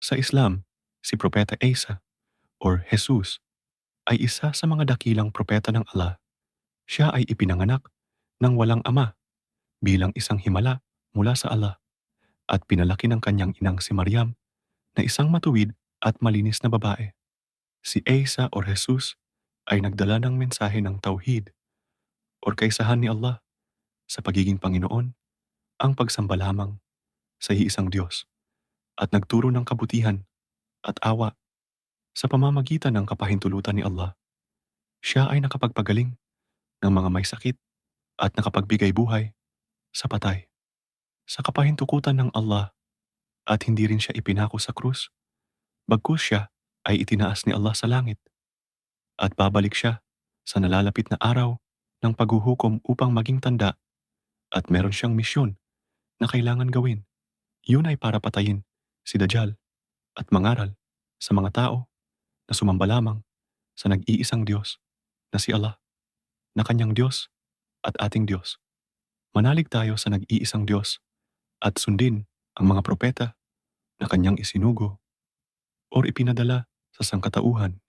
Sa Islam, si Propeta Isa or Jesus ay isa sa mga dakilang propeta ng Allah. Siya ay ipinanganak ng walang ama bilang isang himala mula sa Allah at pinalaki ng kanyang inang si Maryam na isang matuwid at malinis na babae. Si Isa or Jesus ay nagdala ng mensahe ng tauhid or kaisahan ni Allah sa pagiging Panginoon, ang pagsamba lamang sa iisang Diyos at nagturo ng kabutihan at awa sa pamamagitan ng kapahintulutan ni Allah. Siya ay nakapagpagaling ng mga may sakit at nakapagbigay buhay sa patay. Sa kapahintukutan ng Allah at hindi rin siya ipinako sa krus, bagkus siya ay itinaas ni Allah sa langit at babalik siya sa nalalapit na araw ng paghuhukom upang maging tanda at meron siyang misyon na kailangan gawin. Yun ay para patayin si Dajjal at mangaral sa mga tao na sumamba lamang sa nag-iisang Diyos na si Allah, na kanyang Diyos at ating Diyos. Manalig tayo sa nag-iisang Diyos at sundin ang mga propeta na kanyang isinugo o ipinadala sa sangkatauhan